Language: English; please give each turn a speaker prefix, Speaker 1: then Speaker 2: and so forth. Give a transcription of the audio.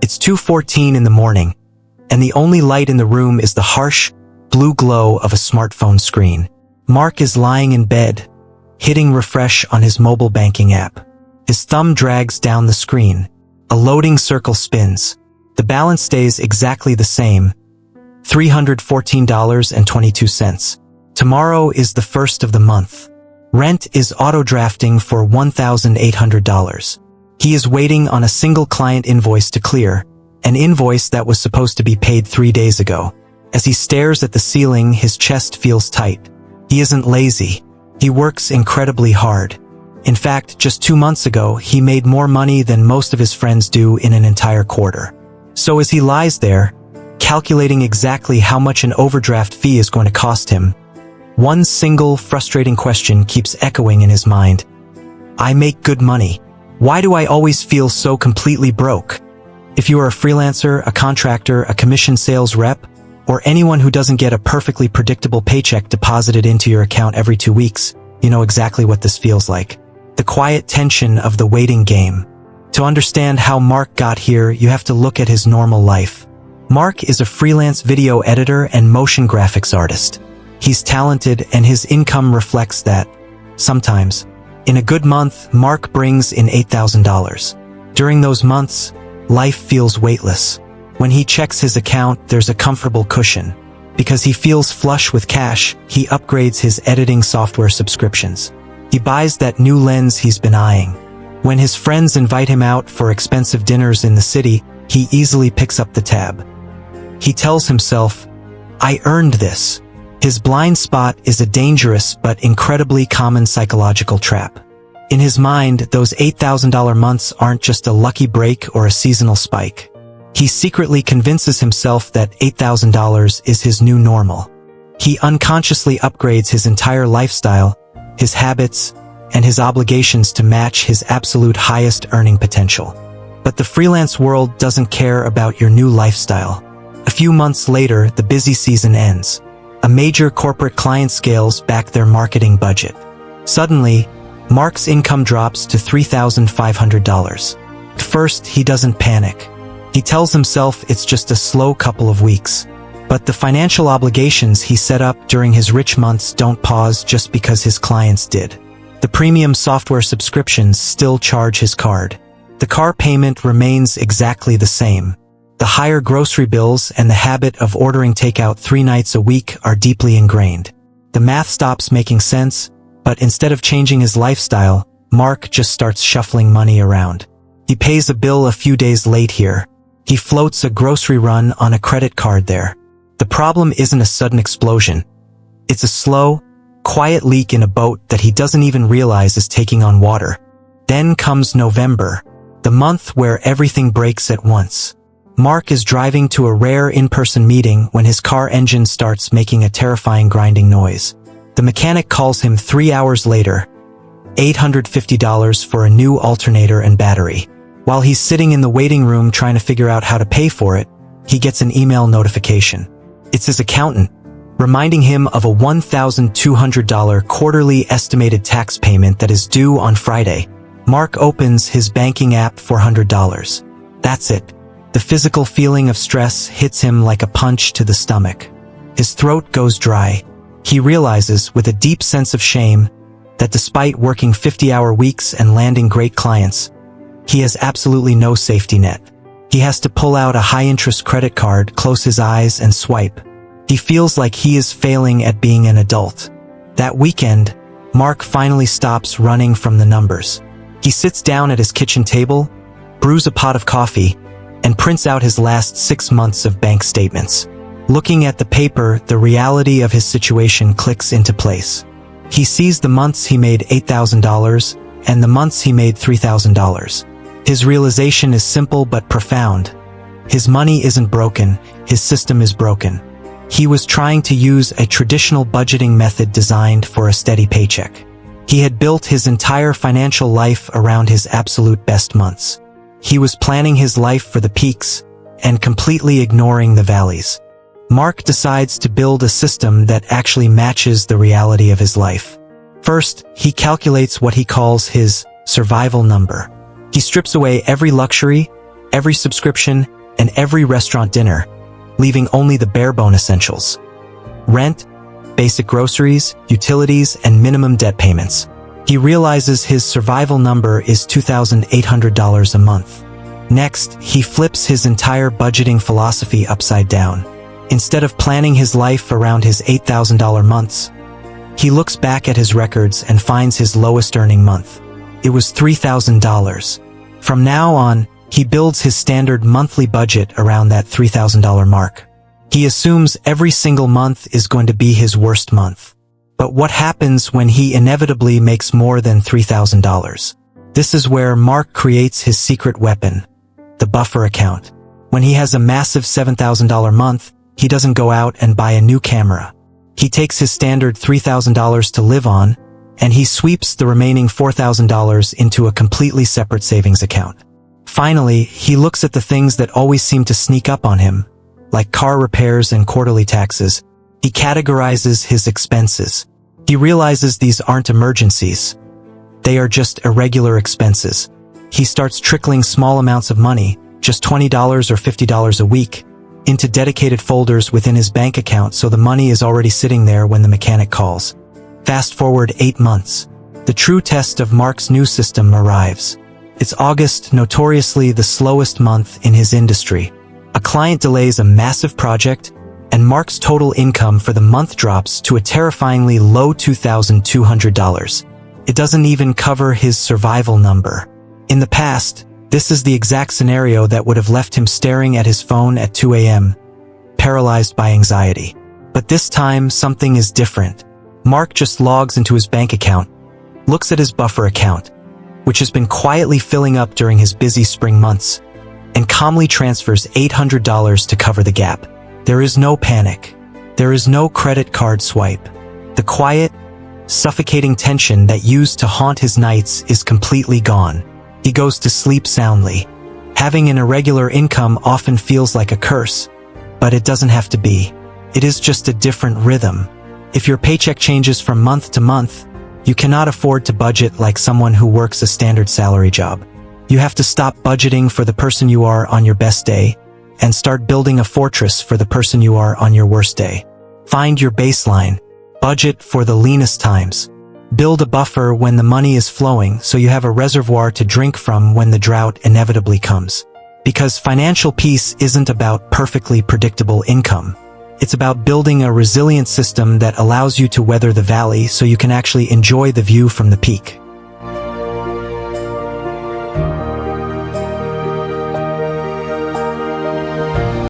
Speaker 1: It's 2:14 in the morning, and the only light in the room is the harsh, blue glow of a smartphone screen. Mark is lying in bed, hitting refresh on his mobile banking app. His thumb drags down the screen. A loading circle spins. The balance stays exactly the same, $314.22. Tomorrow is the first of the month. Rent is auto-drafting for $1,800. He is waiting on a single client invoice to clear, an invoice that was supposed to be paid 3 days ago. As he stares at the ceiling, his chest feels tight. He isn't lazy. He works incredibly hard. In fact, just 2 months ago, he made more money than most of his friends do in an entire quarter. So as he lies there, calculating exactly how much an overdraft fee is going to cost him, one single frustrating question keeps echoing in his mind. I make good money. Why do I always feel so completely broke? If you are a freelancer, a contractor, a commission sales rep, or anyone who doesn't get a perfectly predictable paycheck deposited into your account every 2 weeks, you know exactly what this feels like. The quiet tension of the waiting game. To understand how Mark got here, you have to look at his normal life. Mark is a freelance video editor and motion graphics artist. He's talented and his income reflects that. Sometimes, in a good month, Mark brings in $8,000. During those months, life feels weightless. When he checks his account, there's a comfortable cushion. Because he feels flush with cash, he upgrades his editing software subscriptions. He buys that new lens he's been eyeing. When his friends invite him out for expensive dinners in the city, he easily picks up the tab. He tells himself, I earned this. His blind spot is a dangerous but incredibly common psychological trap. In his mind, those $8,000 months aren't just a lucky break or a seasonal spike. He secretly convinces himself that $8,000 is his new normal. He unconsciously upgrades his entire lifestyle, his habits, and his obligations to match his absolute highest earning potential. But the freelance world doesn't care about your new lifestyle. A few months later, the busy season ends. A major corporate client scales back their marketing budget. Suddenly, Mark's income drops to $3,500. At first, he doesn't panic. He tells himself it's just a slow couple of weeks. But the financial obligations he set up during his rich months don't pause just because his clients did. The premium software subscriptions still charge his card. The car payment remains exactly the same. The higher grocery bills and the habit of ordering takeout 3 nights a week are deeply ingrained. The math stops making sense, but instead of changing his lifestyle, Mark just starts shuffling money around. He pays a bill a few days late here. He floats a grocery run on a credit card there. The problem isn't a sudden explosion. It's a slow, quiet leak in a boat that he doesn't even realize is taking on water. Then comes November, the month where everything breaks at once. Mark is driving to a rare in-person meeting when his car engine starts making a terrifying grinding noise. The mechanic calls him 3 hours later, $850 for a new alternator and battery. While he's sitting in the waiting room trying to figure out how to pay for it, he gets an email notification. It's his accountant, reminding him of a $1,200 quarterly estimated tax payment that is due on Friday. Mark opens his banking app for $100. That's it. The physical feeling of stress hits him like a punch to the stomach. His throat goes dry. He realizes, with a deep sense of shame, that despite working 50-hour weeks and landing great clients, he has absolutely no safety net. He has to pull out a high-interest credit card, close his eyes, and swipe. He feels like he is failing at being an adult. That weekend, Mark finally stops running from the numbers. He sits down at his kitchen table, brews a pot of coffee, and prints out his last 6 months of bank statements. Looking at the paper, the reality of his situation clicks into place. He sees the months he made $8,000 and the months he made $3,000. His realization is simple but profound. His money isn't broken, his system is broken. He was trying to use a traditional budgeting method designed for a steady paycheck. He had built his entire financial life around his absolute best months. He was planning his life for the peaks and completely ignoring the valleys. Mark decides to build a system that actually matches the reality of his life. First, he calculates what he calls his survival number. He strips away every luxury, every subscription, and every restaurant dinner, leaving only the bare-bone essentials. Rent, basic groceries, utilities, and minimum debt payments. He realizes his survival number is $2,800 a month. Next, he flips his entire budgeting philosophy upside down. Instead of planning his life around his $8,000 months, he looks back at his records and finds his lowest earning month. It was $3,000. From now on, he builds his standard monthly budget around that $3,000 mark. He assumes every single month is going to be his worst month. But what happens when he inevitably makes more than $3,000? This is where Mark creates his secret weapon, the buffer account. When he has a massive $7,000 month, he doesn't go out and buy a new camera. He takes his standard $3,000 to live on, and he sweeps the remaining $4,000 into a completely separate savings account. Finally, he looks at the things that always seem to sneak up on him, like car repairs and quarterly taxes. He categorizes his expenses. He realizes these aren't emergencies. They are just irregular expenses. He starts trickling small amounts of money, just $20 or $50 a week, into dedicated folders within his bank account so the money is already sitting there when the mechanic calls. Fast forward 8 months. The true test of Mark's new system arrives. It's August, notoriously the slowest month in his industry. A client delays a massive project, and Mark's total income for the month drops to a terrifyingly low $2,200. It doesn't even cover his survival number. In the past, this is the exact scenario that would have left him staring at his phone at 2 a.m., paralyzed by anxiety. But this time, something is different. Mark just logs into his bank account, looks at his buffer account, which has been quietly filling up during his busy spring months, and calmly transfers $800 to cover the gap. There is no panic. There is no credit card swipe. The quiet, suffocating tension that used to haunt his nights is completely gone. He goes to sleep soundly. Having an irregular income often feels like a curse, but it doesn't have to be. It is just a different rhythm. If your paycheck changes from month to month, you cannot afford to budget like someone who works a standard salary job. You have to stop budgeting for the person you are on your best day and start building a fortress for the person you are on your worst day. Find your baseline. Budget for the leanest times. Build a buffer when the money is flowing so you have a reservoir to drink from when the drought inevitably comes. Because financial peace isn't about perfectly predictable income. It's about building a resilient system that allows you to weather the valley so you can actually enjoy the view from the peak.